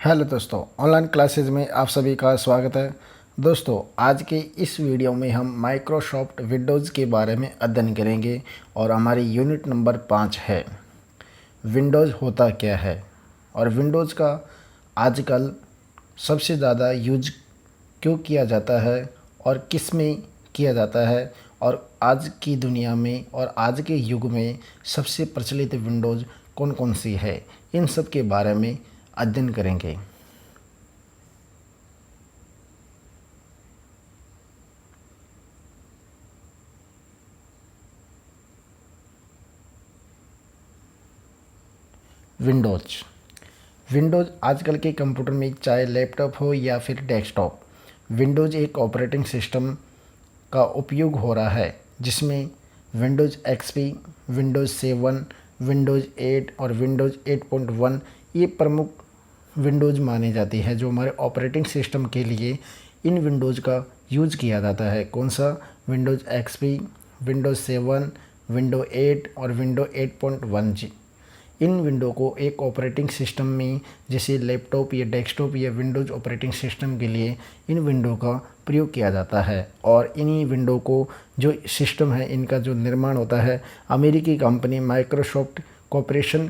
Hello दोस्तों, online classes में आप सभी का स्वागत है। दोस्तों, आज के इस वीडियो में हम माइक्रोसॉफ्ट विंडोज़ के बारे में अध्ययन करेंगे और हमारी यूनिट नंबर 5 है विंडोज़ होता क्या है और विंडोज़ का आजकल सबसे ज़्यादा यूज क्यों किया जाता है और किस में किया जाता है और आज की दुनिया में और आज के युग में सबसे प्रचलित विंडोज़ कौन कौन सी है, इन सब के बारे में अध्ययन करेंगे। विंडोज़ आजकल के कंप्यूटर में, चाहे लैपटॉप हो या फिर डेस्कटॉप, विंडोज़ एक ऑपरेटिंग सिस्टम का उपयोग हो रहा है जिसमें विंडोज़ एक्सपी, विंडोज़ 7, विंडोज़ 8 और विंडोज़ 8.1 ये प्रमुख विंडोज़ मानी जाती है जो हमारे ऑपरेटिंग सिस्टम के लिए इन विंडोज़ का यूज़ किया जाता है। कौन सा? विंडोज़ एक्सपी, विंडोज़ 7, विंडो 8 और विंडो 8.1 जी। इन विंडो को एक ऑपरेटिंग सिस्टम में, जैसे लैपटॉप या डेस्कटॉप या विंडोज़ ऑपरेटिंग सिस्टम के लिए इन विंडो का प्रयोग किया जाता है। और इन्हीं विंडो को जो सिस्टम है इनका जो निर्माण होता है अमेरिकी कंपनी माइक्रोसॉफ्ट कॉर्पोरेशन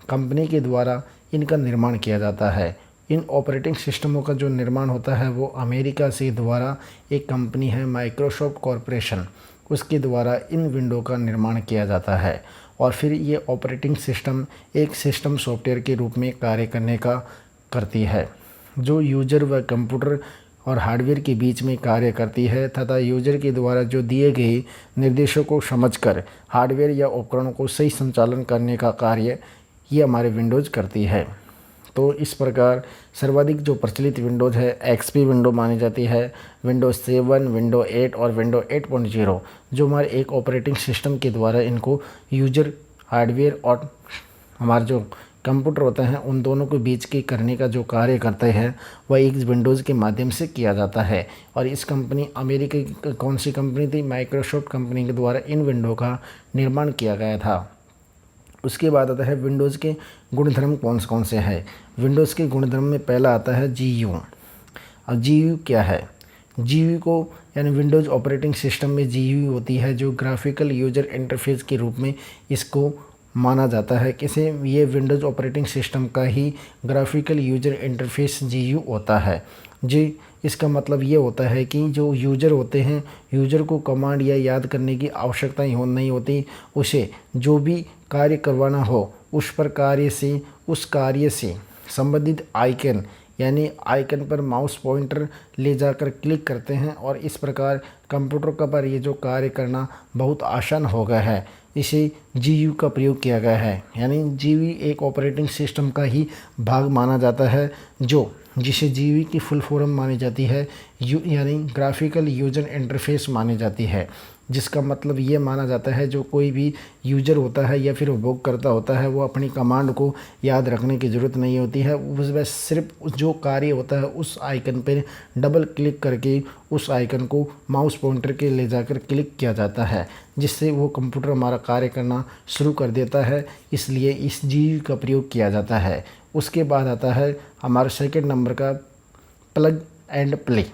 कंपनी के द्वारा इनका निर्माण किया जाता है। इन ऑपरेटिंग सिस्टमों का जो निर्माण होता है वो अमेरिका से द्वारा एक कंपनी है माइक्रोसॉफ्ट कॉर्पोरेशन, उसके द्वारा इन विंडो का निर्माण किया जाता है। और फिर ये ऑपरेटिंग सिस्टम एक सिस्टम सॉफ्टवेयर के रूप में कार्य करने का करती है जो यूजर व कंप्यूटर और हार्डवेयर के बीच में कार्य करती है तथा यूजर के द्वारा जो दिए गए निर्देशों को समझकर हार्डवेयर या उपकरणों को सही संचालन करने का कार्य ये हमारे विंडोज़ करती है। तो इस प्रकार सर्वाधिक जो प्रचलित विंडोज़ है एक्सपी विंडो मानी जाती है, विंडोज़ 7, विंडो 8 और विंडो 8.0 जो हमारे एक ऑपरेटिंग सिस्टम के द्वारा इनको यूजर हार्डवेयर और हमारे जो कंप्यूटर होते हैं उन दोनों के बीच के करने का जो कार्य करते हैं वह एक विंडोज़ के माध्यम से किया जाता है। और इस कंपनी अमेरिका की कौन सी कंपनी थी? माइक्रोसॉफ्ट कंपनी के द्वारा इन विंडो का निर्माण किया गया था। उसके बाद आता है विंडोज़ के गुणधर्म कौन से हैं। विंडोज़ के गुणधर्म में पहला आता है GU। अब GU क्या है? GU को यानी विंडोज़ ऑपरेटिंग सिस्टम में GU होती है जो ग्राफिकल यूजर इंटरफेस के रूप में इसको माना जाता है। किसे? ये विंडोज़ ऑपरेटिंग सिस्टम का ही ग्राफिकल यूजर इंटरफेस GU होता है जी। इसका मतलब ये होता है कि जो यूजर होते हैं, यूजर को कमांड या याद करने की आवश्यकता नहीं होती। उसे जो भी कार्य करवाना हो उस कार्य से संबंधित आइकन यानी आइकन पर माउस पॉइंटर ले जाकर क्लिक करते हैं और इस प्रकार कंप्यूटर का पर ये जो कार्य करना बहुत आसान हो गया है। इसे GU का प्रयोग किया गया है, यानी GU एक ऑपरेटिंग सिस्टम का ही भाग माना जाता है जिसे GU की फुल फॉर्म मानी जाती है यानी ग्राफिकल यूजर इंटरफेस मानी जाती है। जिसका मतलब ये माना जाता है जो कोई भी यूजर होता है या फिर उपयोगकर्ता होता है वो अपनी कमांड को याद रखने की ज़रूरत नहीं होती है। उसमें सिर्फ जो कार्य होता है उस आइकन पर डबल क्लिक करके उस आइकन को माउस पॉइंटर के ले जाकर क्लिक किया जाता है जिससे वो कंप्यूटर हमारा कार्य करना शुरू कर देता है। इसलिए इस GU का प्रयोग किया जाता है। उसके बाद आता है हमारा सेकंड नंबर का plug and play.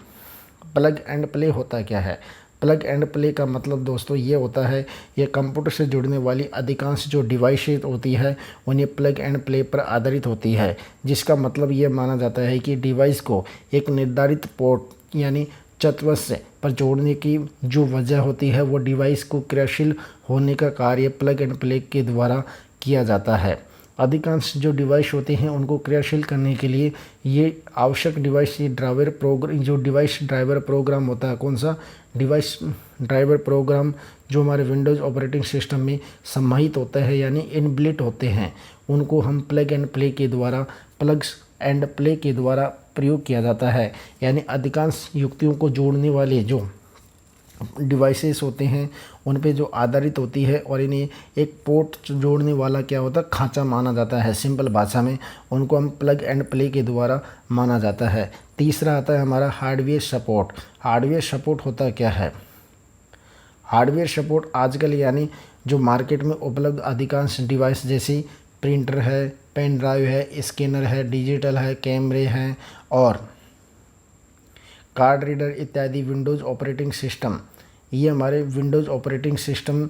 Plug and play होता क्या है? प्लग एंड प्ले का मतलब दोस्तों ये होता है, ये कंप्यूटर से जुड़ने वाली अधिकांश जो डिवाइसेज होती है उन्हें प्लग एंड प्ले पर आधारित होती है। जिसका मतलब ये माना जाता है कि डिवाइस को एक निर्धारित पोर्ट यानी चतवस्य पर जोड़ने की जो वजह होती है वो डिवाइस को क्रियाशील होने का कार्य प्लग एंड प्ले के द्वारा किया जाता है। अधिकांश जो डिवाइस होते हैं उनको क्रियाशील करने के लिए ये आवश्यक डिवाइस जो डिवाइस ड्राइवर प्रोग्राम होता है। कौन सा? डिवाइस ड्राइवर प्रोग्राम जो हमारे विंडोज़ ऑपरेटिंग सिस्टम में समाहित होता है यानी इनबिल्ट होते हैं, उनको हम प्लग एंड प्ले के द्वारा प्रयोग किया जाता है। यानी अधिकांश युक्तियों को जोड़ने वाले जो डिवाइसेस होते हैं उन पे जो आधारित होती है और इन्हें एक पोर्ट जोड़ने वाला क्या होता है? खांचा माना जाता है। सिंपल भाषा में उनको हम प्लग एंड प्ले के द्वारा माना जाता है। तीसरा आता है हमारा हार्डवेयर सपोर्ट। हार्डवेयर सपोर्ट होता क्या है? हार्डवेयर सपोर्ट आजकल यानी जो मार्केट में उपलब्ध अधिकांश डिवाइस जैसे प्रिंटर है, पेन ड्राइव है, स्कैनर है, डिजिटल है, कैमरे हैं और कार्ड रीडर इत्यादि विंडोज़ ऑपरेटिंग सिस्टम, ये हमारे विंडोज़ ऑपरेटिंग सिस्टम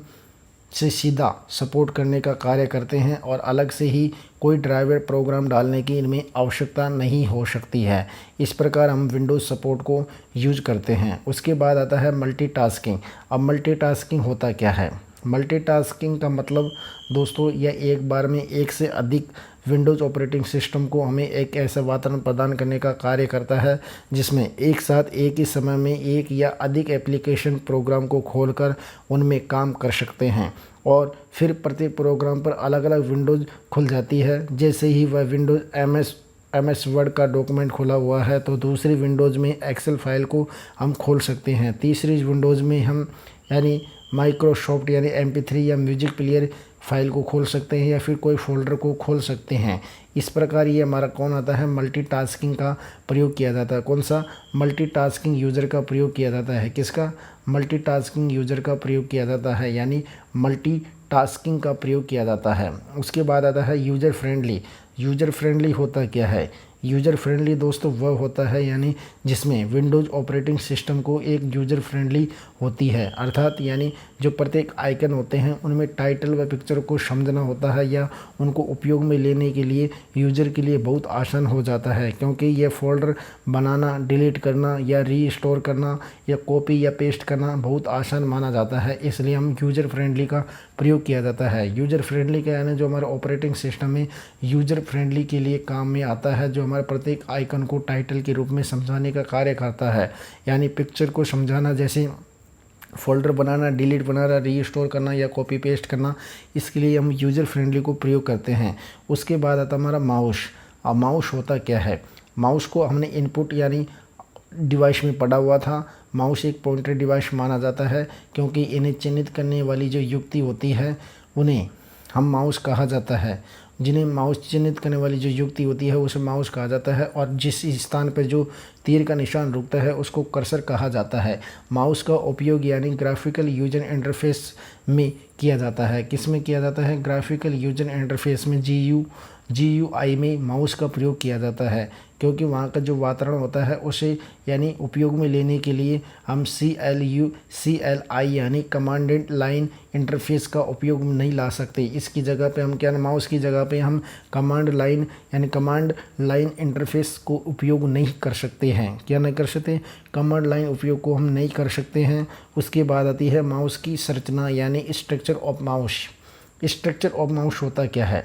से सीधा सपोर्ट करने का कार्य करते हैं और अलग से ही कोई ड्राइवर प्रोग्राम डालने की इनमें आवश्यकता नहीं हो सकती है। इस प्रकार हम विंडोज़ सपोर्ट को यूज करते हैं। उसके बाद आता है मल्टीटास्किंग। अब मल्टीटास्किंग होता क्या है? मल्टीटास्किंग का मतलब दोस्तों यह एक बार में एक से अधिक विंडोज़ ऑपरेटिंग सिस्टम को हमें एक ऐसा वातावरण प्रदान करने का कार्य करता है जिसमें एक साथ एक ही समय में एक या अधिक एप्लीकेशन प्रोग्राम को खोलकर उनमें काम कर सकते हैं और फिर प्रत्येक प्रोग्राम पर अलग अलग विंडोज़ खुल जाती है। जैसे ही वह विंडोज़ एम एस वर्ड का डॉक्यूमेंट खुला हुआ है तो दूसरी विंडोज़ में एक्सेल फाइल को हम खोल सकते हैं, तीसरी विंडोज़ में हम यानी माइक्रोसॉफ्ट यानी MP3 या म्यूजिक प्लेयर फाइल को खोल सकते हैं या फिर कोई फोल्डर को खोल सकते हैं। इस प्रकार ये हमारा कौन आता है? मल्टीटास्किंग का प्रयोग किया जाता है। कौन सा? मल्टीटास्किंग यूज़र का प्रयोग किया जाता है। किसका? मल्टीटास्किंग यूज़र का प्रयोग किया जाता है, यानी मल्टीटास्किंग का प्रयोग किया जाता है। उसके बाद आता है यूज़र फ्रेंडली। यूज़र फ्रेंडली होता क्या है? यूज़र फ्रेंडली दोस्तों वह होता है यानी जिसमें विंडोज़ ऑपरेटिंग सिस्टम को एक यूज़र फ्रेंडली होती है, अर्थात यानी जो प्रत्येक आइकन होते हैं उनमें टाइटल व पिक्चर को समझना होता है या उनको उपयोग में लेने के लिए यूज़र के लिए बहुत आसान हो जाता है, क्योंकि यह फ़ोल्डर बनाना, डिलीट करना या रीस्टोर करना या कॉपी या पेस्ट करना बहुत आसान माना जाता है। इसलिए हम यूज़र फ्रेंडली का प्रयोग किया जाता है। यूज़र फ्रेंडली का यानी जो हमारा ऑपरेटिंग सिस्टम में यूज़र फ्रेंडली के लिए काम में आता है, जो हमारे प्रत्येक आइकन को टाइटल के रूप में समझाने का कार्य करता है, यानी पिक्चर को समझाना, जैसे फ़ोल्डर बनाना, डिलीट बनाना, रीस्टोर करना या कॉपी पेस्ट करना, इसके लिए हम यूज़र फ्रेंडली को प्रयोग करते हैं। उसके बाद आता हमारा माउस। अब माउस होता क्या है? माउस को हमने इनपुट यानी डिवाइस में पढ़ा हुआ था। माउस एक पॉइंटर डिवाइस माना जाता है क्योंकि इन्हें चिन्हित करने वाली जो युक्ति होती है उन्हें हम माउस कहा जाता है। जिन्हें माउस चिन्हित करने वाली जो युक्ति होती है उसे माउस कहा जाता है और जिस स्थान पर जो तीर का निशान रुकता है उसको कर्सर कहा जाता है। माउस का उपयोग यानी ग्राफिकल यूजर इंटरफेस में किया जाता है। किस में किया जाता है? ग्राफिकल यूजर इंटरफेस में, GUI में माउस का प्रयोग किया जाता है, क्योंकि वहाँ का जो वातावरण होता है उसे यानी उपयोग में लेने के लिए हम CLI यानी कमांडेड लाइन इंटरफेस का उपयोग नहीं ला सकते। इसकी जगह पे हम क्या, माउस की जगह पे हम कमांड लाइन इंटरफेस को उपयोग नहीं कर सकते हैं। क्या नहीं कर सकते? कमांड लाइन उपयोग को हम नहीं कर सकते हैं। उसके बाद आती है माउस की संरचना यानी structure of mouse. Structure of mouse होता क्या है?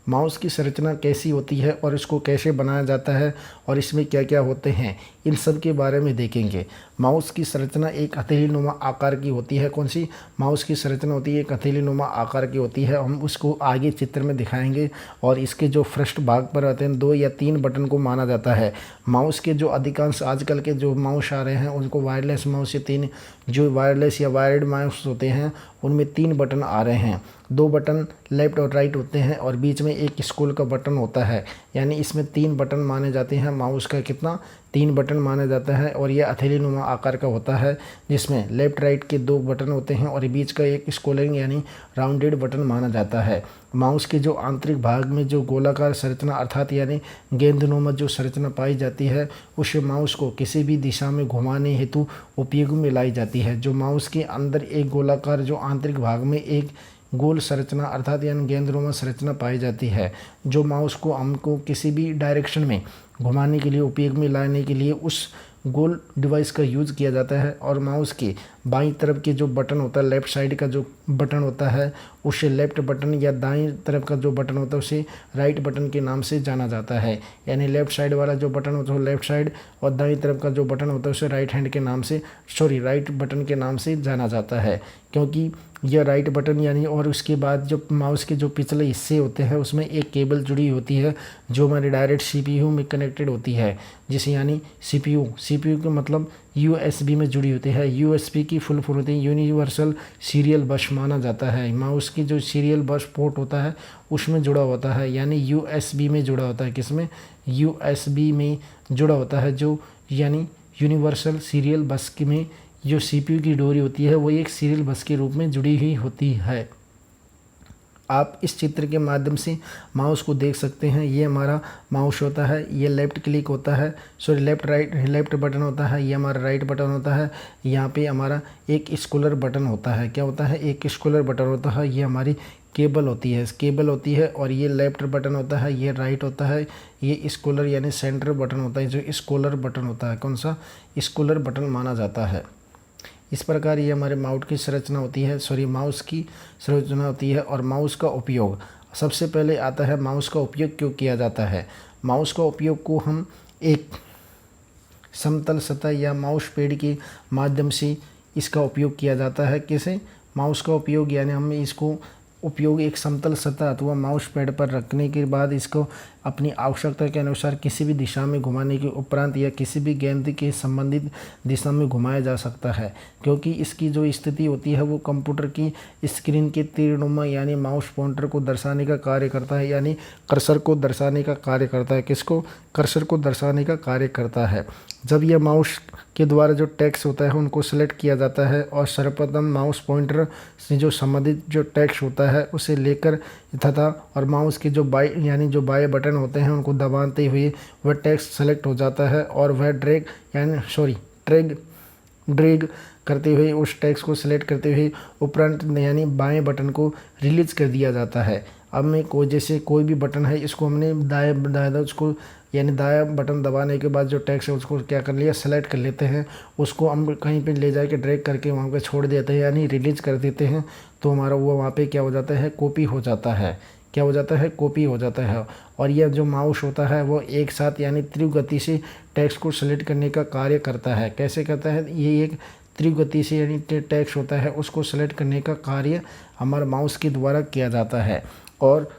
माउस की संरचना कैसी होती है और इसको कैसे बनाया जाता है और इसमें क्या क्या होते हैं, इन सब के बारे में देखेंगे। माउस की संरचना एक हथेलीनुमा आकार की होती है। कौन सी? माउस की संरचना होती है एक हथेलीनुमा आकार की होती है। हम उसको आगे चित्र में दिखाएंगे और इसके जो फर्स्ट भाग पर आते हैं 2 या 3 बटन को माना जाता है। माउस के जो अधिकांश आजकल के जो माउस आ रहे हैं उनको वायरलेस माउस से 3, जो वायरलेस या वायर्ड माउस होते हैं उनमें 3 बटन आ रहे हैं। 2 बटन लेफ़्ट और राइट होते हैं और बीच में एक स्क्रॉल का बटन होता है, यानी इसमें 3 बटन माने जाते हैं। माउस का कितना? 3 बटन माना जाता है और यह हथेलीनुमा आकार का होता है जिसमें लेफ़्ट राइट के 2 बटन होते हैं और बीच का एक स्क्रोलिंग यानी राउंडेड बटन माना जाता है। माउस के जो आंतरिक भाग में जो गोलाकार संरचना अर्थात यानी गेंदनुमा जो संरचना पाई जाती है उस माउस को किसी भी दिशा में घुमाने हेतु उपयोग में लाई जाती है। जो माउस के अंदर एक गोलाकार जो आंतरिक भाग में एक गोल संरचना अर्थात यानी गेंदनुमा संरचना पाई जाती है, जो माउस को हमको किसी भी डायरेक्शन में घुमाने के लिए उपयोग में लाने के लिए उस गोल डिवाइस का यूज़ किया जाता है। और माउस के बाईं तरफ के जो बटन होता है, लेफ़्ट साइड का जो बटन होता है उसे लेफ़्ट बटन या दाईं तरफ का जो बटन होता है उसे राइट बटन के नाम से जाना जाता है। यानी लेफ़्ट साइड वाला जो बटन होता है लेफ़्ट साइड और दाईं तरफ का जो बटन होता है उसे राइट बटन के नाम से जाना जाता है, क्योंकि यह राइट बटन यानी और उसके बाद जो माउस के जो पिछले हिस्से होते हैं उसमें एक केबल जुड़ी होती है जो हमारे डायरेक्ट CPU में कनेक्टेड होती है, जिसे यानी CPU का मतलब USB में जुड़ी होती है। USB की फुल फॉर्म होती है यूनिवर्सल सीरियल बस माना जाता है। माउस की जो सीरियल बस पोर्ट होता है उसमें जुड़ा होता है, यानी USB में जुड़ा होता है। किसमें? USB में जुड़ा होता है, जो यानी यूनिवर्सल सीरियल बस में जो CPU की डोरी होती है वो एक सीरियल बस के रूप में जुड़ी हुई होती है। आप इस चित्र के माध्यम से माउस को देख सकते हैं। ये हमारा माउस होता है, ये लेफ़्ट क्लिक होता है, सॉरी लेफ़्ट बटन होता है, ये हमारा राइट बटन होता है। यहाँ पे हमारा एक स्क्रॉलर बटन होता है। क्या होता है? एक स्क्रॉलर बटन होता है। ये हमारी केबल होती है और ये लेफ़्ट बटन होता है, ये राइट होता है। ये स्क्रॉलर यानी सेंटर बटन होता है, जो स्क्रॉलर बटन होता है। कौन सा? स्क्रॉलर बटन माना जाता है। इस प्रकार ये हमारे माउस की संरचना होती है और माउस का उपयोग सबसे पहले आता है। माउस का उपयोग क्यों किया जाता है? माउस का उपयोग को हम एक समतल सतह या माउस पैड के माध्यम से इसका उपयोग किया जाता है। कैसे? माउस का उपयोग यानी हम इसको उपयोग एक समतल सतह अथवा माउस पैड पर रखने के बाद इसको अपनी आवश्यकता के अनुसार किसी भी दिशा में घुमाने के उपरांत या किसी भी गेंद के संबंधित दिशा में घुमाया जा सकता है, क्योंकि इसकी जो स्थिति होती है वो कंप्यूटर की स्क्रीन के तीरनुमा यानी माउस पॉइंटर को दर्शाने का कार्य करता है, यानी कर्सर को दर्शाने का कार्य करता है। किसको? कर्सर को दर्शाने का कार्य करता है। जब यह माउस के द्वारा जो टेक्स्ट होता है उनको सेलेक्ट किया जाता है और सर्वप्रथम माउस पॉइंटर से जो संबंधित जो टेक्स्ट होता है उसे लेकर तथा और माउस के जो बाएं बटन होते हैं उनको दबाते हुए वह टेक्स्ट सेलेक्ट हो जाता है और वह ड्रैग करते हुए उस टेक्स्ट को सेलेक्ट करते हुए उपरांत यानी बाएं बटन को रिलीज कर दिया जाता है। अब में कोई भी बटन है, इसको हमने दायां बटन दबाने के बाद जो टेक्स्ट है उसको क्या कर लिया? सेलेक्ट कर लेते हैं। उसको हम कहीं पे ले जाके ड्रैग करके वहाँ पे छोड़ देते हैं यानी रिलीज कर देते हैं, तो हमारा वो वहाँ पे क्या हो जाता है? कॉपी हो जाता है। क्या हो जाता है? कॉपी हो जाता है। और यह जो माउस होता है वो एक साथ यानी तीव्र गति से टेक्स्ट को सेलेक्ट करने का कार्य करता है। कैसे करता है? ये एक तीव्र गति से यानी टेक्स्ट होता है उसको सेलेक्ट करने का कार्य हमारे माउस के द्वारा किया जाता है। और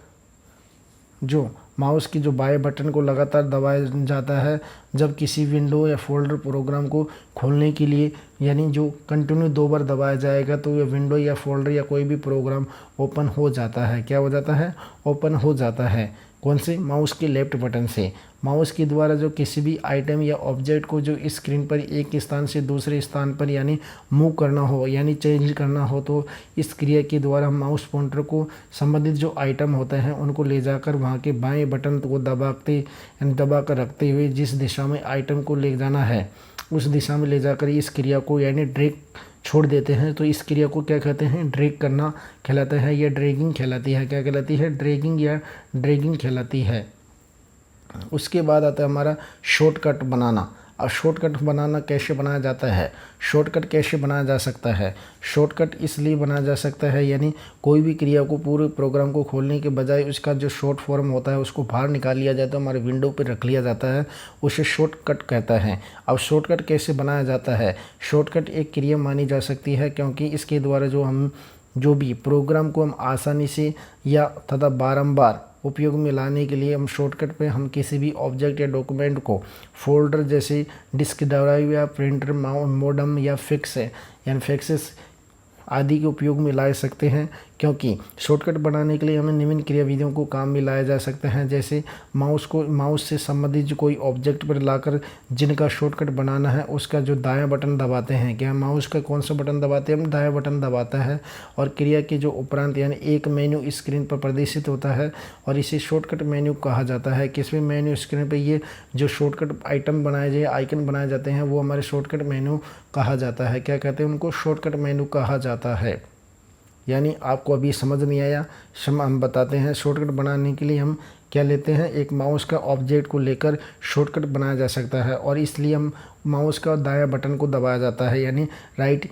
जो माउस की जो बाएं बटन को लगातार दबाया जाता है जब किसी विंडो या फोल्डर प्रोग्राम को खोलने के लिए, यानी जो कंटिन्यू 2 बार दबाया जाएगा तो यह विंडो या फोल्डर या कोई भी प्रोग्राम ओपन हो जाता है। क्या हो जाता है? ओपन हो जाता है। कौन से? माउस के लेफ्ट बटन से। माउस के द्वारा जो किसी भी आइटम या ऑब्जेक्ट को जो स्क्रीन पर एक स्थान से दूसरे स्थान पर यानी मूव करना हो यानी चेंज करना हो, तो इस क्रिया के द्वारा हम माउस पॉइंटर को संबंधित जो आइटम होते हैं उनको ले जाकर वहाँ के बाएं बटन को दबा कर रखते हुए जिस दिशा में आइटम को ले जाना है उस दिशा में ले जाकर इस क्रिया को यानी ड्रैग छोड़ देते हैं। तो इस क्रिया को क्या कहते हैं? ड्रैग करना कहलाता है या ड्रैगिंग कहलाती है। क्या कहलाती है? ड्रैगिंग या ड्रैगिंग कहलाती है। उसके बाद आता है हमारा शॉर्टकट बनाना। और शॉर्टकट बनाना कैसे बनाया जाता है? शॉर्टकट कैसे बनाया जा सकता है? शॉर्टकट इसलिए बनाया जा सकता है यानी कोई भी क्रिया को पूरे प्रोग्राम को खोलने के बजाय उसका जो शॉर्ट फॉर्म होता है उसको बाहर निकाल लिया जाता है, हमारे विंडो पर रख लिया जाता है, उसे शॉर्टकट कहता है। अब शॉर्टकट कैसे बनाया जाता है? शॉर्टकट एक क्रिया मानी जा सकती है क्योंकि इसके द्वारा जो भी प्रोग्राम को हम आसानी से या तथा बारंबार उपयोग में लाने के लिए हम शॉर्टकट पे हम किसी भी ऑब्जेक्ट या डॉक्यूमेंट को फोल्डर जैसे डिस्क ड्राइव या प्रिंटर मोडम या फैक्सेस आदि के उपयोग में ला सकते हैं, क्योंकि शॉर्टकट बनाने के लिए हमें निम्न क्रियाविधियों को काम में लाया जा सकता है। जैसे माउस से संबंधित जो कोई ऑब्जेक्ट पर लाकर जिनका शॉर्टकट बनाना है उसका जो दायां बटन दबाते हैं। क्या माउस का कौन सा बटन दबाते हैं? हम दायां बटन दबाता है और क्रिया के जो उपरांत यानी एक मेन्यू स्क्रीन पर प्रदर्शित होता है और इसे शॉर्टकट मेन्यू कहा जाता है। किसमें? मेन्यू स्क्रीन पर ये जो शॉर्टकट आइकन बनाए जाते हैं वो हमारे शॉर्टकट मेन्यू कहा जाता है। क्या कहते हैं उनको? शॉर्टकट मेन्यू कहा जाता है। यानी आपको अभी समझ नहीं आया, हम बताते हैं। शॉर्टकट बनाने के लिए हम क्या लेते हैं? एक माउस का ऑब्जेक्ट को लेकर शॉर्टकट बनाया जा सकता है और इसलिए हम माउस का दायां बटन को दबाया जाता है यानी राइट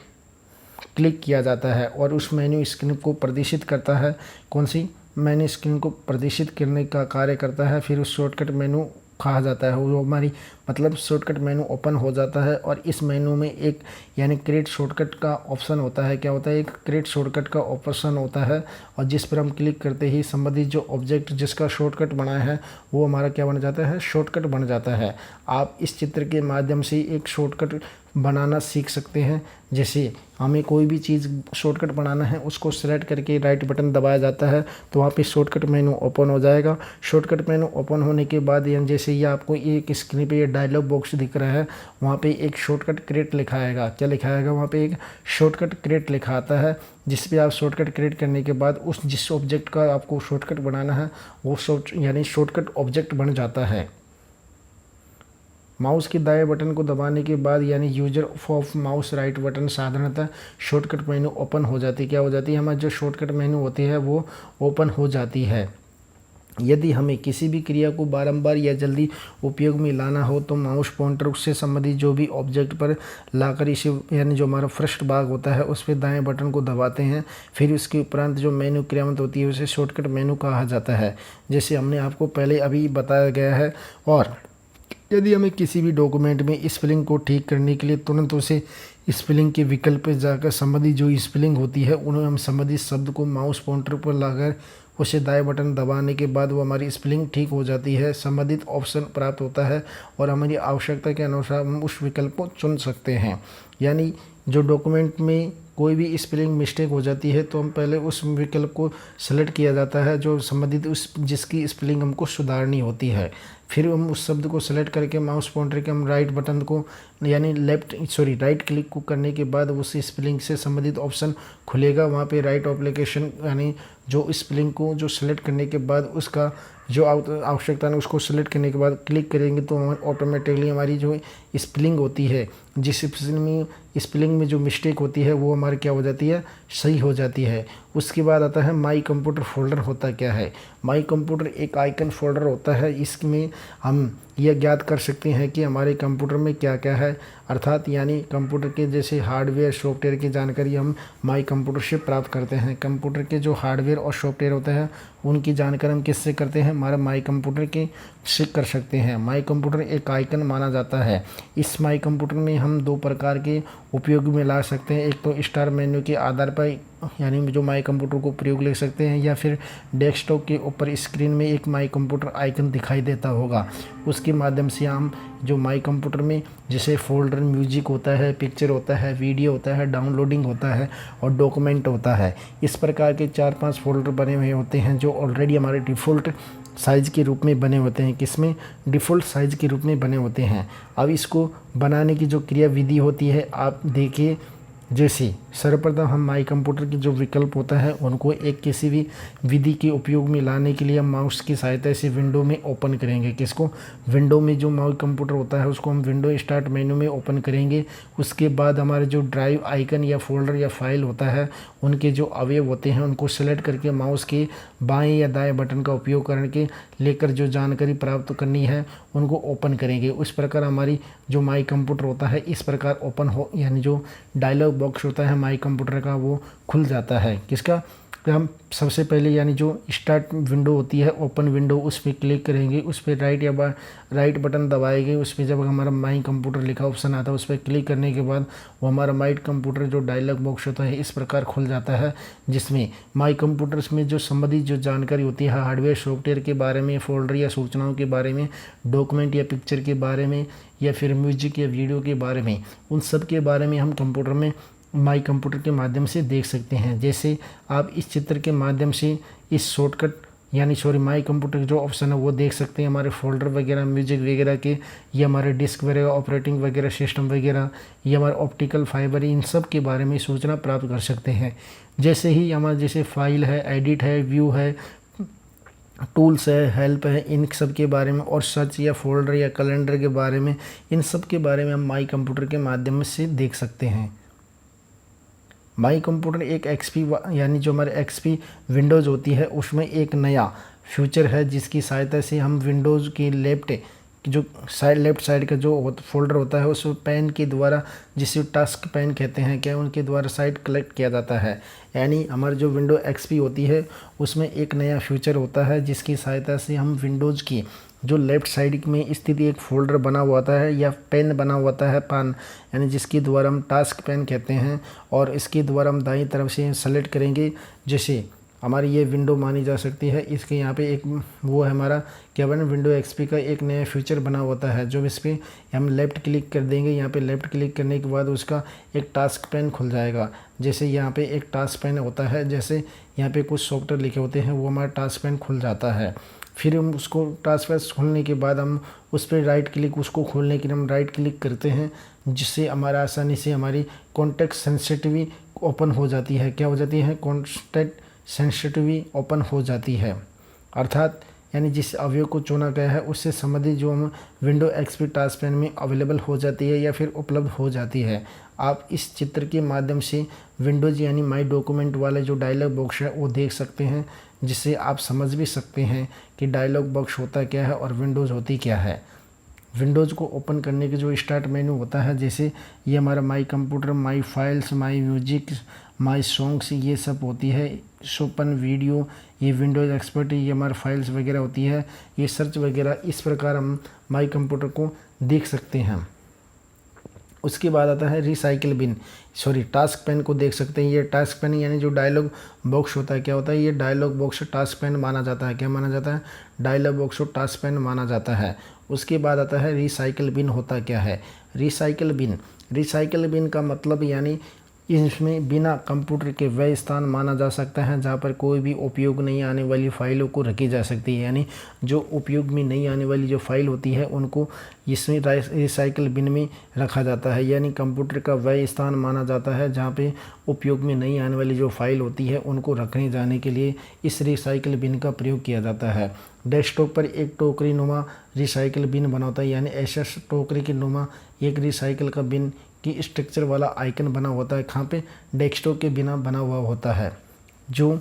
क्लिक किया जाता है और उस मेन्यू स्क्रीन को प्रदर्शित करता है। कौन सी? मेन्यू स्क्रीन को प्रदर्शित करने का कार्य करता है। फिर उस शॉर्टकट मेन्यू कहा जाता है वो हमारी मतलब शॉर्टकट मेनू ओपन हो जाता है और इस मेनू में एक यानी क्रिएट शॉर्टकट का ऑप्शन होता है। क्या होता है? एक क्रिएट शॉर्टकट का ऑप्शन होता है और जिस पर हम क्लिक करते ही संबंधित जो ऑब्जेक्ट जिसका शॉर्टकट बनाया है वो हमारा क्या बन जाता है? शॉर्टकट बन जाता है। आप इस चित्र के माध्यम से एक शॉर्टकट बनाना सीख सकते हैं। जैसे हमें कोई भी चीज़ शॉर्टकट बनाना है उसको सेलेक्ट करके राइट बटन दबाया जाता है तो वहाँ पे शॉर्टकट मेनू ओपन हो जाएगा। शॉर्टकट मेनू ओपन होने के बाद जैसे ये आपको एक स्क्रीन पे ये डायलॉग बॉक्स दिख रहा है, वहाँ पे एक शॉर्टकट क्रिएट लिखा आएगा। क्या लिखा आएगा? वहाँ पे एक शॉर्टकट क्रिएट लिखा आता है जिस पे आप शॉर्टकट क्रिएट करने के बाद उस जिस ऑब्जेक्ट का आपको शॉर्टकट बनाना है वो शॉर्टकट ऑब्जेक्ट बन जाता है। माउस के दाएं बटन को दबाने के बाद यानी user of mouse right button साधारणतः शॉर्टकट मेनू ओपन हो जाती है। क्या हो जाती है? हमारी जो शॉर्टकट मेनू होती है वो ओपन हो जाती है। यदि हमें किसी भी क्रिया को बारंबार या जल्दी उपयोग में लाना हो तो माउस पॉइंटर से संबंधित जो भी ऑब्जेक्ट पर लाकर इसे यानी जो हमारा फर्स्ट भाग होता है उस पर दाएं बटन को दबाते हैं। फिर उसके उपरांत जो मेनू क्रियान्वित होती है उसे शॉर्टकट मेनू कहा जाता है, जैसे हमने आपको पहले अभी बताया गया है। और यदि हमें किसी भी डॉक्यूमेंट में स्पेलिंग को ठीक करने के लिए तुरंत उसे स्पेलिंग के विकल्प पर जाकर संबंधित जो स्पेलिंग होती है उन्हें हम संबंधित शब्द को माउस पॉइंटर पर लाकर उसे दाएं बटन दबाने के बाद वो हमारी स्पेलिंग ठीक हो जाती है, संबंधित ऑप्शन प्राप्त होता है और हमारी आवश्यकता के अनुसार हम उस विकल्प को चुन सकते हैं। यानी जो डॉक्यूमेंट में कोई भी स्पेलिंग मिस्टेक हो जाती है तो हम पहले उस विकल्प को सेलेक्ट किया जाता है जो संबंधित उस जिसकी स्पेलिंग हमको सुधारनी होती है। फिर हम उस शब्द को सेलेक्ट करके माउस पॉइंटर के हम राइट बटन को यानी राइट क्लिक को करने के बाद उस स्पेलिंग से संबंधित ऑप्शन खुलेगा। वहाँ पे राइट एप्लीकेशन यानी जो स्पेलिंग को जो सेलेक्ट करने के बाद उसका जो आवश्यकता है उसको सेलेक्ट करने के बाद क्लिक करेंगे तो ऑटोमेटिकली हमारी जो स्पेलिंग होती है जिस स्पेलिंग में जो मिस्टेक होती है वो हमारी क्या हो जाती है? सही हो जाती है। उसके बाद आता है माई कंप्यूटर फोल्डर। होता क्या है? माई कंप्यूटर एक आइकन फोल्डर होता है। इसमें हम यह ज्ञात कर सकते हैं कि हमारे कंप्यूटर में क्या क्या है, अर्थात यानी कंप्यूटर के जैसे हार्डवेयर सॉफ्टवेयर की जानकारी हम माई कंप्यूटर से प्राप्त करते हैं। कंप्यूटर के जो हार्डवेयर और सॉफ्टवेयर होते हैं उनकी जानकारी हम किससे करते हैं? हमारे माई कंप्यूटर के से कर सकते हैं। माई कंप्यूटर एक आइकन माना जाता है। इस माई कंप्यूटर में हम दो प्रकार के उपयोग में ला सकते हैं। एक तो स्टार मेन्यू के आधार पर यानी जो माई कंप्यूटर को प्रयोग ले सकते हैं, या फिर डेस्कटॉप के ऊपर स्क्रीन में एक माई कंप्यूटर आइकन दिखाई देता होगा, उसके माध्यम से हम जो माई कंप्यूटर में जैसे फोल्डर म्यूजिक होता है, पिक्चर होता है, वीडियो होता है, डाउनलोडिंग होता है और डॉक्यूमेंट होता है, इस प्रकार के 4-5 फोल्डर बने हुए होते हैं जो ऑलरेडी हमारे डिफ़ॉल्ट साइज़ के रूप में बने होते हैं। किसमें? डिफ़ॉल्ट साइज़ के रूप में बने होते हैं। अब इसको बनाने की जो क्रिया विधि होती है आप देखिए। जैसे सर्वप्रथम हम माई कंप्यूटर के जो विकल्प होता है उनको एक किसी भी विधि के उपयोग में लाने के लिए हम माउस की सहायता से विंडो में ओपन करेंगे। किसको? विंडो में जो माई कंप्यूटर होता है उसको हम विंडो स्टार्ट मेन्यू में ओपन करेंगे। उसके बाद हमारे जो ड्राइव आइकन या फोल्डर या फाइल होता है उनके जो अवयव होते हैं उनको सेलेक्ट करके माउस के बाएँ या दाएँ बटन का उपयोग करके लेकर जो जानकारी प्राप्त करनी है उनको ओपन करेंगे। उस प्रकार हमारी जो माई कंप्यूटर होता है इस प्रकार ओपन हो यानी जो डायलॉग बॉक्स होता है माई कंप्यूटर का वो खुल जाता है। किसका? हम सबसे पहले यानी जो स्टार्ट विंडो होती है ओपन विंडो उस पर क्लिक करेंगे, उस पर राइट बटन दबाएंगे। उस पर जब हमारा माई कंप्यूटर लिखा ऑप्शन आता है उस पर क्लिक करने के बाद वो हमारा माई कंप्यूटर जो डायलॉग बॉक्स होता है इस प्रकार खुल जाता है, जिसमें माई कंप्यूटर्स में जो संबंधित जो जानकारी होती है हार्डवेयर सॉफ्टवेयर के बारे में, फोल्डर या सूचनाओं के बारे में, डॉक्यूमेंट या पिक्चर के बारे में, या फिर म्यूजिक या वीडियो के बारे में, उन सब के बारे में हम कंप्यूटर में माई कंप्यूटर के माध्यम से देख सकते हैं। जैसे आप इस चित्र के माध्यम से इस शॉर्टकट माई कंप्यूटर जो ऑप्शन है वो देख सकते हैं। हमारे फोल्डर वगैरह, म्यूजिक वगैरह के, या हमारे डिस्क वगैरह, ऑपरेटिंग वगैरह सिस्टम वगैरह, या हमारे ऑप्टिकल फाइबर, इन सब के बारे में सूचना प्राप्त कर सकते हैं। जैसे ही हमारा जैसे फाइल है, एडिट है, व्यू है, टूल्स है, हेल्प है, इन सब के बारे में, और सर्च या फोल्डर या कैलेंडर के बारे में, इन सब के बारे में हम माई कंप्यूटर के माध्यम से देख सकते हैं। माई कंप्यूटर एक एक्सपी यानी जो हमारे एक्सपी विंडोज़ होती है उसमें एक नया फीचर है जिसकी सहायता से हम विंडोज़ की लेफ़्ट साइड का जो फोल्डर होता है उस पेन के द्वारा, जिसे टास्क पेन कहते हैं, क्या उनके द्वारा साइड कलेक्ट किया जाता है। यानी हमारी जो विंडो एक्सपी होती है उसमें एक नया फीचर होता है जिसकी सहायता से हम विंडोज़ की जो लेफ़्ट साइड में स्थित एक फ़ोल्डर बना हुआ होता है या पेन बना हुआ होता है, पान यानी जिसके द्वारा हम टास्क पेन कहते हैं, और इसके द्वारा हम दाईं तरफ से सेलेक्ट करेंगे। जैसे हमारी ये विंडो मानी जा सकती है, इसके यहाँ पे एक वो है हमारा क्या बना, विंडो एक्सपी का एक नया फीचर बना होता है जो इस पर हम लेफ़्ट क्लिक कर देंगे। यहाँ पे लेफ़्ट क्लिक करने के बाद उसका एक टास्क पेन खुल जाएगा। जैसे यहाँ पे एक टास्क पेन होता है, जैसे यहाँ पे कुछ सॉफ्टवेयर लिखे होते हैं वो हमारा टास्क पेन खुल जाता है। फिर हम उसको टास्क पैन खोलने के बाद हम उस पर राइट क्लिक, उसको खोलने के लिए हम राइट क्लिक करते हैं, जिससे हमारा आसानी से हमारी कॉन्टेक्ट सेंसिटिविटी ओपन हो जाती है। क्या हो जाती है? कॉन्टेक्ट सेंसिटिविटी ओपन हो जाती है, अर्थात यानी जिस अवयव को चुना गया है उससे संबंधित जो हम विंडो एक्सपी टास्क पैन में अवेलेबल हो जाती है या फिर उपलब्ध हो जाती है। आप इस चित्र के माध्यम से विंडोज़ यानी माई डॉक्यूमेंट वाले जो डायलॉग बॉक्स है वो देख सकते हैं, जिससे आप समझ भी सकते हैं कि डायलॉग बॉक्स होता क्या है और विंडोज़ होती क्या है। विंडोज़ को ओपन करने के जो स्टार्ट मेन्यू होता है, जैसे ये हमारा my computer, my files, my music, my songs, ये सब होती है। शोपन वीडियो, ये विंडोज़ एक्सपर्ट, ये हमारे फाइल्स वगैरह होती है। ये सर्च वगैरह इस प्रकार हम माई कंप्यूटर को देख सकते हैं। उसके बाद आता है रिसाइकिल बिन, टास्क पेन को देख सकते हैं। ये टास्क पेन यानी जो डायलॉग बॉक्स होता है, क्या होता है? ये डायलॉग बॉक्स टास्क पेन माना जाता है। क्या माना जाता है? डायलॉग बॉक्स टास्क पेन माना जाता है। उसके बाद आता है रिसाइकिल बिन। होता क्या है रिसाइकिल बिन? रिसाइकिल बिन का मतलब यानी इसमें बिना कंप्यूटर के वह स्थान माना जा सकता है जहाँ पर कोई भी उपयोग नहीं आने वाली फाइलों को रखी जा सकती है। यानी जो उपयोग में नहीं आने वाली जो फाइल होती है उनको इसमें रिसाइकिल बिन में रखा जाता है। यानी कंप्यूटर का वह स्थान माना जाता है जहाँ पे उपयोग में नहीं आने वाली जो फाइल होती है उनको रखने जाने के लिए इस रिसाइकिल बिन का प्रयोग किया जाता है। डेस्कटॉप पर एक टोकरी नुमा रिसाइकिल बिन बना होता है, यानी ऐसा टोकरी के नुमा एक रिसाइकिल का बिन की स्ट्रक्चर वाला आइकन बना होता है, कहाँ पे? डेस्कटॉप के बिना बना हुआ होता है। जो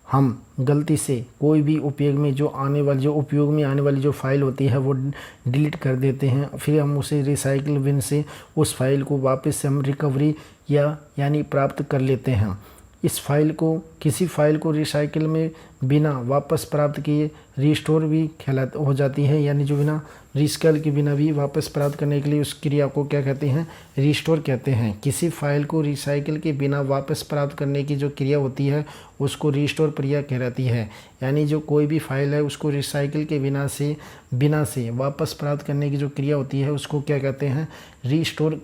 हम गलती से कोई भी उपयोग में आने वाली जो फाइल होती है वो डिलीट कर देते हैं, फिर हम उसे रिसाइकिल बिन से उस फाइल को वापस से हम रिकवरी यानी प्राप्त कर लेते हैं। इस फाइल को किसी फाइल को रिसाइकिल में बिना वापस प्राप्त किए रीस्टोर भी हो जाती है, यानी जो बिना रिसाइकिल के बिना भी वापस प्राप्त करने के लिए उस क्रिया को क्या कहते हैं? रीस्टोर कहते हैं। किसी फाइल को रिसाइकिल के बिना वापस प्राप्त करने की जो क्रिया होती है उसको रीस्टोर क्रिया कहलाती है। यानी जो कोई भी फाइल है उसको रिसाइकिल के बिना से वापस प्राप्त करने की जो क्रिया होती है उसको क्या कहते हैं? रीस्टोर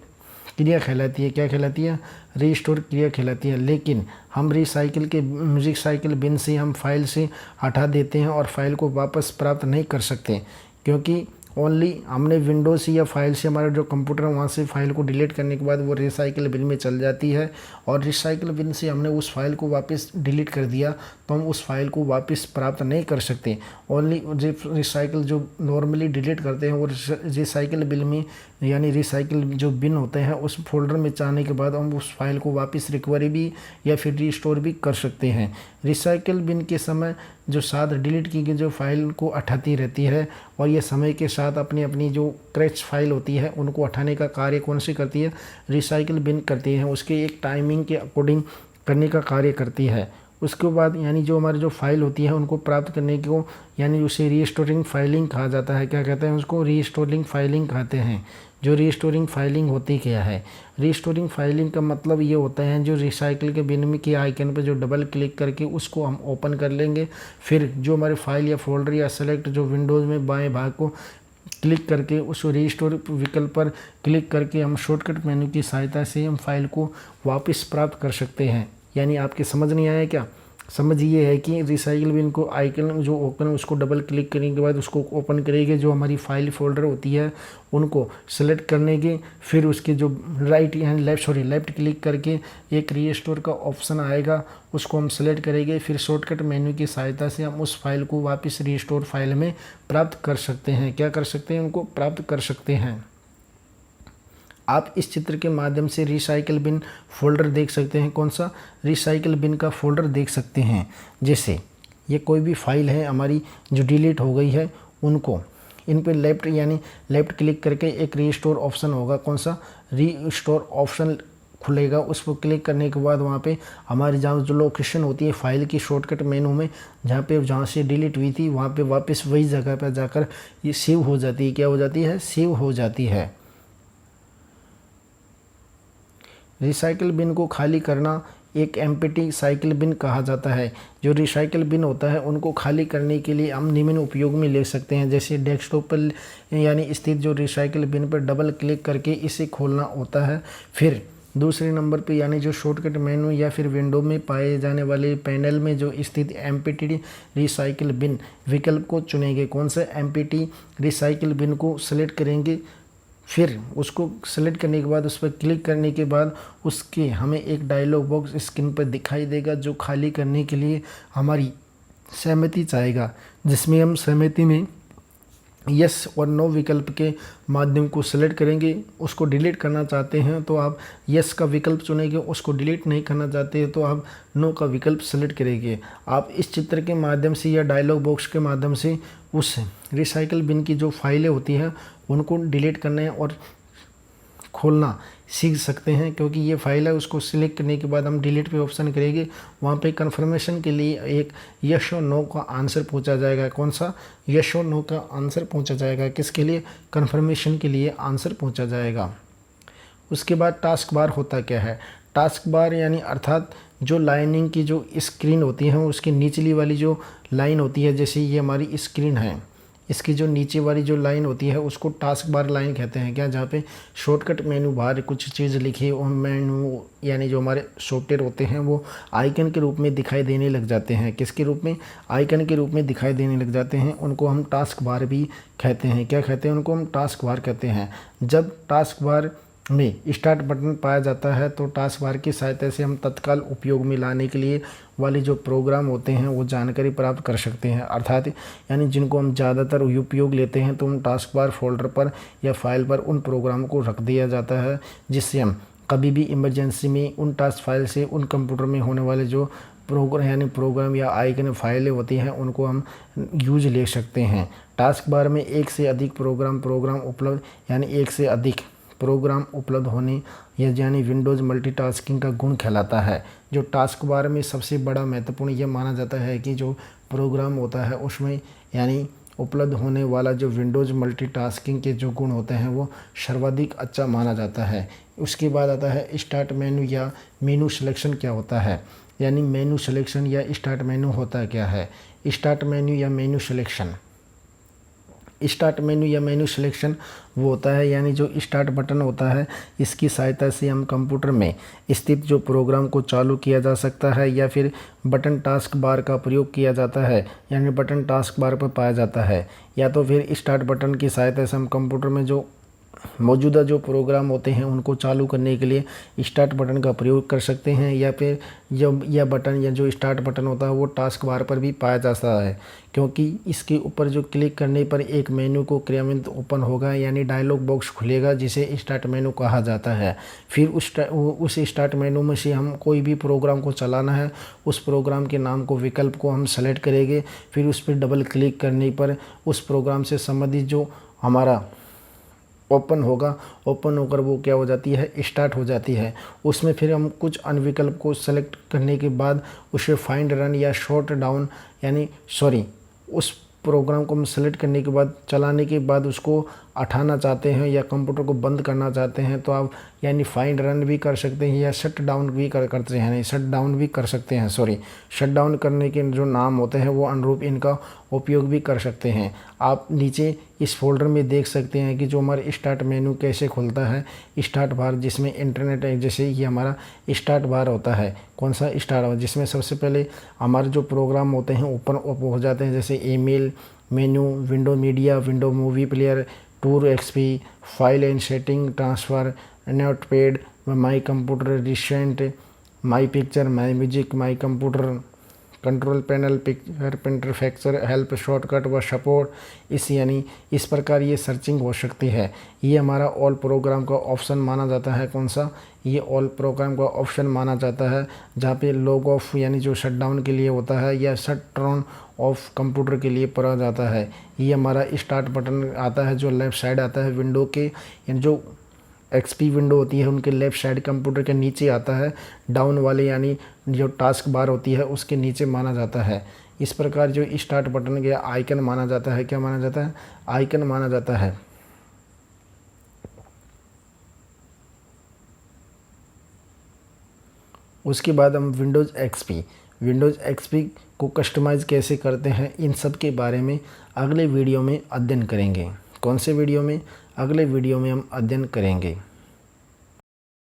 क्रिया कहलाती है। क्या कहलाती है? रीस्टोर क्रिया कहलाती है। लेकिन हम रिसाइकिल के म्यूजिक साइकिल बिन से हम फाइल से हटा देते हैं और फाइल को वापस प्राप्त नहीं कर सकते, क्योंकि ओनली हमने विंडोज से या फाइल से हमारा जो कंप्यूटर वहाँ से फाइल को डिलीट करने के बाद वो रिसाइकिल बिन में चल जाती है, और रिसाइकिल बिन से हमने उस फाइल को वापस डिलीट कर दिया तो हम उस फाइल को वापस प्राप्त नहीं कर सकते। ओनली रिसाइकिल जो नॉर्मली डिलीट करते हैं वो रिसाइकिल बिन में यानी रिसाइकिल जो बिन होते हैं उस फोल्डर में जाने के बाद हम उस फाइल को वापस रिकवरी भी या फिर रिस्टोर भी कर सकते हैं। रिसाइकिल बिन के समय जो साथ डिलीट की गई जो फाइल को हटाती रहती है, और ये समय के साथ अपनी जो क्रैच फाइल होती है उनको हटाने का कार्य कौन सी करती है? रिसाइकिल बिन करती है। उसके एक टाइमिंग के अकॉर्डिंग करने का कार्य करती है। उसके बाद यानी जो हमारी जो फाइल होती है उनको प्राप्त करने को यानी उसे रीस्टोरिंग फाइलिंग कहा जाता है। क्या कहते हैं उसको? रीस्टोरिंग फाइलिंग कहते हैं। जो रीस्टोरिंग फाइलिंग होती क्या है? रीस्टोरिंग फाइलिंग का मतलब ये होता है जो रिसाइकिल के बिन में के आइकन पर जो डबल क्लिक करके उसको हम ओपन कर लेंगे, फिर जो हमारे फाइल या फोल्डर या सेलेक्ट जो विंडोज़ में बाएं भाग को क्लिक करके उस रीस्टोर विकल्प पर क्लिक करके हम शॉर्टकट मेन्यू की सहायता से हम फाइल को वापस प्राप्त कर सकते हैं। यानी आपके समझ नहीं आया क्या? समझ ये है कि रिसाइकिल बिन को आइकन जो ओपन है उसको डबल क्लिक करने के बाद उसको ओपन करेंगे, जो हमारी फाइल फोल्डर होती है उनको सेलेक्ट करने के, फिर उसके जो लेफ़्ट क्लिक करके एक रीस्टोर का ऑप्शन आएगा उसको हम सेलेक्ट करेंगे, फिर शॉर्टकट मेन्यू की सहायता से हम उस फाइल को वापस रीस्टोर फाइल में प्राप्त कर सकते हैं। क्या कर सकते हैं? उनको प्राप्त कर सकते हैं। आप इस चित्र के माध्यम से रिसाइकिल बिन फोल्डर देख सकते हैं। कौन सा? रिसाइकिल बिन का फोल्डर देख सकते हैं। जैसे ये कोई भी फाइल है हमारी जो डिलीट हो गई है उनको इन पे लेफ़्ट क्लिक करके एक रीस्टोर ऑप्शन होगा। कौन सा? रीस्टोर ऑप्शन खुलेगा। उस पर क्लिक करने के बाद वहाँ पे हमारी जहाँ जो लोकेशन होती है फाइल की शॉर्टकट मेनू में जहाँ से डिलीट हुई थी वहाँ पे वापस वही जगह पर जाकर ये सेव हो जाती है। क्या हो जाती है? सेव हो जाती है। रिसाइकिल बिन को खाली करना एक एम्प्टी साइकिल बिन कहा जाता है। जो रिसाइकिल बिन होता है उनको खाली करने के लिए हम निम्न उपयोग में ले सकते हैं। जैसे डेस्कटॉप पर यानी स्थित जो रिसाइकिल बिन पर डबल क्लिक करके इसे खोलना होता है, फिर दूसरे नंबर पे यानी जो शॉर्टकट मेनू या फिर विंडो में पाए जाने वाले पैनल में जो स्थित एम्प्टी रिसाइकिल बिन विकल्प को चुनेंगे। कौन सा एम्प्टी रिसाइकिल बिन को सेलेक्ट करेंगे, फिर उसको सेलेक्ट करने के बाद उस पर क्लिक करने के बाद उसके हमें एक डायलॉग बॉक्स स्क्रीन पर दिखाई देगा जो खाली करने के लिए हमारी सहमति चाहेगा, जिसमें हम सहमति में यस और नो विकल्प के माध्यम को सेलेक्ट करेंगे। उसको डिलीट करना चाहते हैं तो आप यस का विकल्प चुनेंगे, उसको डिलीट नहीं करना चाहते हैं तो आप नो का विकल्प सेलेक्ट करेंगे। आप इस चित्र के माध्यम से या डायलॉग बॉक्स के माध्यम से उस रिसाइकल बिन की जो फाइलें होती हैं उनको डिलीट करने और खोलना सीख सकते हैं, क्योंकि ये फाइल है उसको सिलेक्ट करने के बाद हम डिलीट पे ऑप्शन करेंगे, वहाँ पे कन्फर्मेशन के लिए एक यस और नो का आंसर पूछा जाएगा। कौन सा? यस और नो का आंसर पूछा जाएगा। किसके लिए? कन्फर्मेशन के लिए आंसर पूछा जाएगा। उसके बाद टास्क बार होता क्या है? टास्क बार यानी अर्थात जो लाइनिंग की जो स्क्रीन होती है उसकी निचली वाली जो लाइन होती है, जैसे ये हमारी स्क्रीन है, इसकी जो नीचे वाली जो लाइन होती है उसको टास्क बार लाइन कहते हैं। क्या? जहाँ पे शॉर्टकट मेनू बार कुछ चीज़ लिखी और मेनू यानी जो हमारे सॉफ्टवेयर होते हैं वो आइकन के रूप में दिखाई देने लग जाते हैं। किसके रूप में? आइकन के रूप में दिखाई देने लग जाते हैं। उनको हम टास्क बार भी कहते हैं। क्या कहते हैं? उनको हम टास्क बार कहते हैं। जब टास्क बार में स्टार्ट बटन पाया जाता है तो टास्क बार की सहायता से हम तत्काल उपयोग में लाने के लिए वाले जो प्रोग्राम होते हैं वो जानकारी प्राप्त कर सकते हैं। अर्थात यानी जिनको हम ज़्यादातर उपयोग लेते हैं तो हम टास्क बार फोल्डर पर या फाइल पर उन प्रोग्राम को रख दिया जाता है, जिससे हम कभी भी इमरजेंसी में उन टास्क फाइल से उन कंप्यूटर में होने वाले जो प्रोग्राम या आइकन फाइलें होती हैं उनको हम यूज ले सकते हैं। टास्क बार में एक से अधिक प्रोग्राम उपलब्ध यानी एक से अधिक प्रोग्राम उपलब्ध होने यानी विंडोज़ मल्टीटास्किंग का गुण कहलाता है। जो टास्क बार में सबसे बड़ा महत्वपूर्ण यह माना जाता है कि जो प्रोग्राम होता है उसमें यानी उपलब्ध होने वाला जो विंडोज़ मल्टीटास्किंग के जो गुण होते हैं वो सर्वाधिक अच्छा माना जाता है। उसके बाद आता है स्टार्ट मेनू या मेनू सिलेक्शन। क्या होता है? यानी मेनू सिलेक्शन या स्टार्ट मेनू होता क्या है? स्टार्ट मेनू या मेनू सिलेक्शन, स्टार्ट मेनू या मेनू सिलेक्शन वो होता है यानी जो स्टार्ट बटन होता है इसकी सहायता से हम कंप्यूटर में स्थित जो प्रोग्राम को चालू किया जा सकता है, या फिर बटन टास्क बार का प्रयोग किया जाता है यानी बटन टास्क बार पर पाया जाता है, या तो फिर स्टार्ट बटन की सहायता से हम कंप्यूटर में जो मौजूदा जो प्रोग्राम होते हैं उनको चालू करने के लिए स्टार्ट बटन का प्रयोग कर सकते हैं, या फिर जब यह बटन या जो स्टार्ट बटन होता है वो टास्क बार पर भी पाया जा सकता है, क्योंकि इसके ऊपर जो क्लिक करने पर एक मेनू को क्रियान्वित ओपन होगा यानी डायलॉग बॉक्स खुलेगा जिसे स्टार्ट मेनू कहा जाता है। फिर उस स्टार्ट मेनू में से हम कोई भी प्रोग्राम को चलाना है, उस प्रोग्राम के नाम को विकल्प को हम सेलेक्ट करेंगे, फिर उस पर डबल क्लिक करने पर उस प्रोग्राम से संबंधित जो हमारा ओपन होगा, ओपन होकर वो क्या हो जाती है? स्टार्ट हो जाती है। उसमें फिर हम कुछ अन्य विकल्प को सेलेक्ट करने के बाद उसे फाइंड रन या शॉट डाउन उस प्रोग्राम को हम सेलेक्ट करने के बाद चलाने के बाद उसको हटाना चाहते हैं या कंप्यूटर को बंद करना चाहते हैं तो आप यानी फाइंड रन भी कर सकते हैं या शट डाउन भी करते हैं, शट डाउन भी कर सकते हैं। शट डाउन करने के जो नाम होते हैं वो अनुरूप इनका उपयोग भी कर सकते हैं। आप नीचे इस फोल्डर में देख सकते हैं कि जो हमारे स्टार्ट मेनू कैसे खुलता है। स्टार्ट बार जिसमें इंटरनेट है, जैसे ये हमारा स्टार्ट बार होता है। कौन सा? स्टार्ट बार, जिसमें सबसे पहले हमारे जो प्रोग्राम होते हैं ओपन हो जाते हैं, जैसे email menu, window media, window movie player, tour XP, file and setting, transfer, notepad, my computer, recent, my picture, my music, my computer, control panel, picture printer, fracture, help, shortcut व support. इस प्रकार ये searching हो सकती है। ये हमारा all programme का ऑप्शन माना जाता है। कौन सा? ये ऑल प्रोग्राम का ऑप्शन माना जाता है, जहाँ पे लॉग ऑफ यानी जो शट डाउन के लिए होता है या शट डाउन ऑफ कंप्यूटर के लिए पड़ा जाता है। ये हमारा स्टार्ट बटन आता है जो लेफ़्ट साइड आता है विंडो के, यानी जो एक्सपी विंडो होती है उनके लेफ़्ट साइड कंप्यूटर के नीचे आता है। डाउन वाले यानी जो टास्क बार होती है उसके नीचे माना जाता है। इस प्रकार जो स्टार्ट बटन के आइकन माना जाता है। क्या माना जाता है? आइकन माना जाता है। उसके बाद हम विंडोज़ एक्सपी को कस्टमाइज़ कैसे करते हैं, इन सब के बारे में अगले वीडियो में अध्ययन करेंगे। कौन से वीडियो में? अगले वीडियो में हम अध्ययन करेंगे।